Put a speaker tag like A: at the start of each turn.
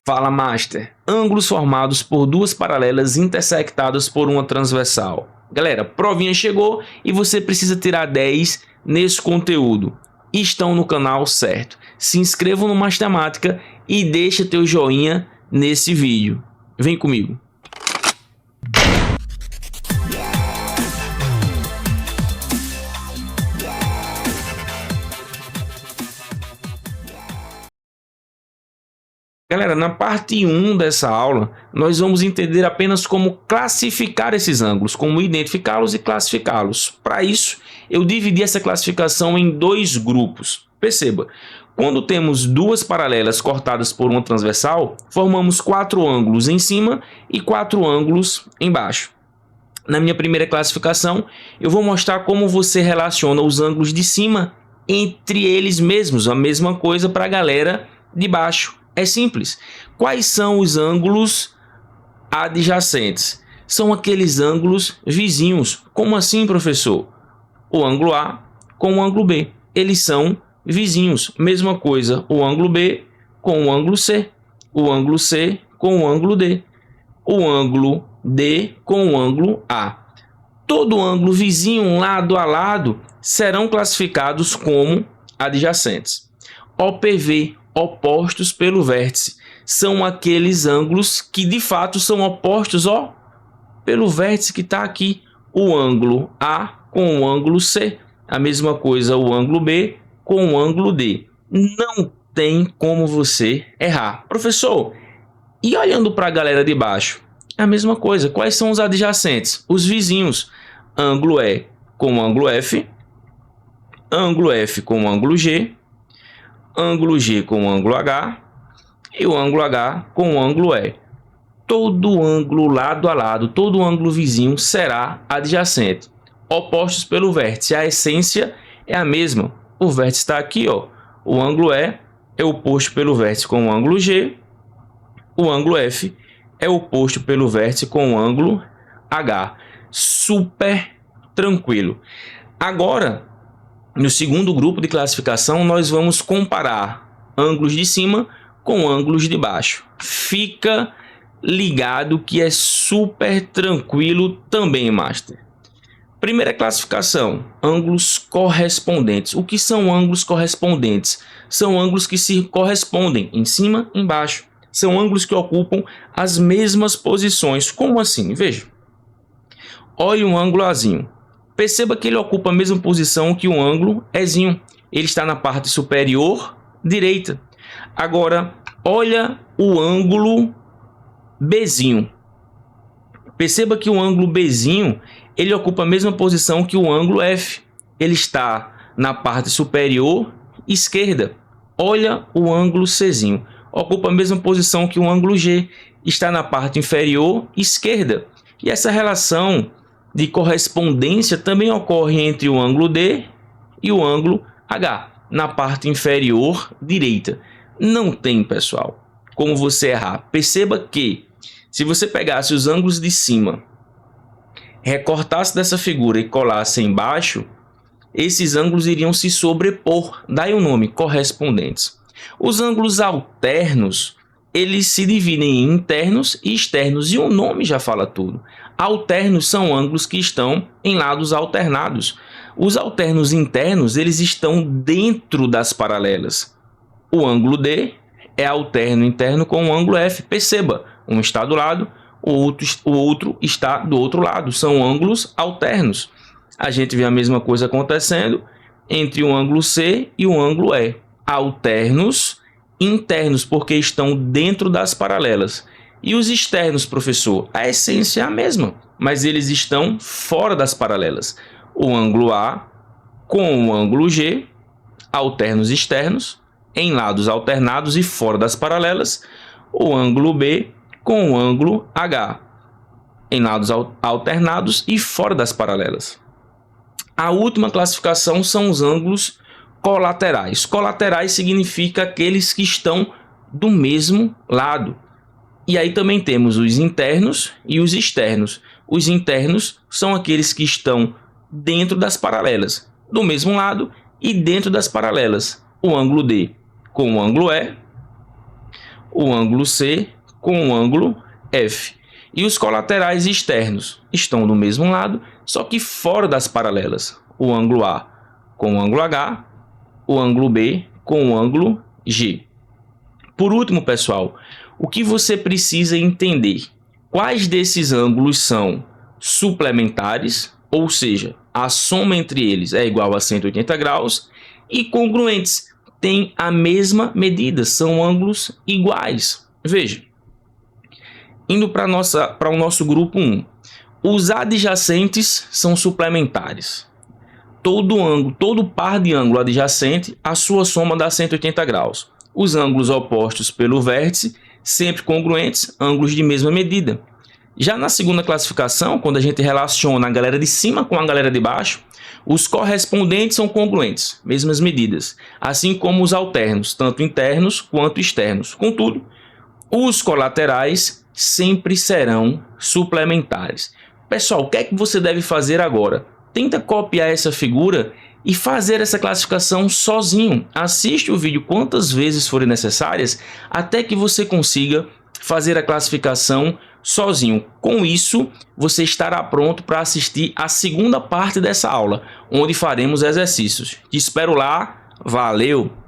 A: Fala, Master. Ângulos formados por duas paralelas intersectadas por uma transversal. Galera, provinha chegou e você precisa tirar 10 nesse conteúdo. Estão no canal certo. Se inscrevam no Matemática e deixa teu joinha nesse vídeo. Vem comigo. Galera, na parte 1 dessa aula, nós vamos entender apenas como classificar esses ângulos, como identificá-los e classificá-los. Para isso, eu dividi essa classificação em dois grupos. Perceba, quando temos duas paralelas cortadas por uma transversal, formamos 4 ângulos em cima e 4 ângulos embaixo. Na minha primeira classificação, eu vou mostrar como você relaciona os ângulos de cima entre eles mesmos, a mesma coisa para a galera de baixo. É simples. Quais são os ângulos adjacentes? São aqueles ângulos vizinhos. Como assim, professor? O ângulo A com o ângulo B. Eles são vizinhos. Mesma coisa, o ângulo B com o ângulo C. O ângulo C com o ângulo D. O ângulo D com o ângulo A. Todo ângulo vizinho lado a lado serão classificados como adjacentes. OPV, opostos pelo vértice, são aqueles ângulos que de fato são opostos pelo vértice que está aqui. O ângulo A com o ângulo C, a mesma coisa o ângulo B com o ângulo D. Não tem como você errar. Professor, e olhando para a galera de baixo, é a mesma coisa. Quais são os adjacentes? Os vizinhos. Ângulo E com o ângulo F, ângulo F com o ângulo G, ângulo G com o ângulo H e o ângulo H com o ângulo E. Todo ângulo lado a lado, todo ângulo vizinho será adjacente. Opostos pelo vértice, a essência é a mesma. O vértice está aqui, o ângulo E é oposto pelo vértice com o ângulo G, o ângulo F é oposto pelo vértice com o ângulo H. Super tranquilo. Agora, no segundo grupo de classificação, nós vamos comparar ângulos de cima com ângulos de baixo. Fica ligado que é super tranquilo também, Master. Primeira classificação, ângulos correspondentes. O que são ângulos correspondentes? São ângulos que se correspondem em cima e embaixo. São ângulos que ocupam as mesmas posições. Como assim? Veja. Olhe um ângulo Azinho. Perceba que ele ocupa a mesma posição que o ângulo Ezinho. Ele está na parte superior direita. Agora, olha o ângulo Bzinho. Perceba que o ângulo Bzinho, ele ocupa a mesma posição que o ângulo F. Ele está na parte superior esquerda. Olha o ângulo Czinho. Ocupa a mesma posição que o ângulo G. Está na parte inferior esquerda. E essa relação de correspondência também ocorre entre o ângulo D e o ângulo H, na parte inferior direita. Não tem, pessoal, como você errar. Perceba que, se você pegasse os ângulos de cima, recortasse dessa figura e colasse embaixo, esses ângulos iriam se sobrepor. Daí o nome, correspondentes. Os ângulos alternos, eles se dividem em internos e externos, e o nome já fala tudo. Alternos são ângulos que estão em lados alternados. Os alternos internos, eles estão dentro das paralelas. O ângulo D é alterno interno com o ângulo F. Perceba, um está do lado, o outro está do outro lado. São ângulos alternos. A gente vê a mesma coisa acontecendo entre o ângulo C e o ângulo E. Alternos internos, porque estão dentro das paralelas. E os externos, professor? A essência é a mesma, mas eles estão fora das paralelas. O ângulo A com o ângulo G, alternos externos, em lados alternados e fora das paralelas. O ângulo B com o ângulo H, em lados alternados e fora das paralelas. A última classificação são os ângulos colaterais. Colaterais significa aqueles que estão do mesmo lado. E aí também temos os internos e os externos. Os internos são aqueles que estão dentro das paralelas, do mesmo lado e dentro das paralelas. O ângulo D com o ângulo E, o ângulo C com o ângulo F. E os colaterais externos estão do mesmo lado, só que fora das paralelas. O ângulo A com o ângulo H, o ângulo B com o ângulo G. Por último, pessoal, o que você precisa entender? Quais desses ângulos são suplementares, ou seja, a soma entre eles é igual a 180 graus, e congruentes, têm a mesma medida, são ângulos iguais. Veja, indo para o nosso grupo 1, os adjacentes são suplementares. Todo par de ângulo adjacente, a sua soma dá 180 graus. Os ângulos opostos pelo vértice, sempre congruentes, ângulos de mesma medida. Já na segunda classificação, quando a gente relaciona a galera de cima com a galera de baixo, os correspondentes são congruentes, mesmas medidas, assim como os alternos, tanto internos quanto externos. Contudo, os colaterais sempre serão suplementares. Pessoal, o que é que você deve fazer agora? Tenta copiar essa figura e fazer essa classificação sozinho. Assiste o vídeo quantas vezes forem necessárias até que você consiga fazer a classificação sozinho. Com isso, você estará pronto para assistir a segunda parte dessa aula, onde faremos exercícios. Te espero lá. Valeu!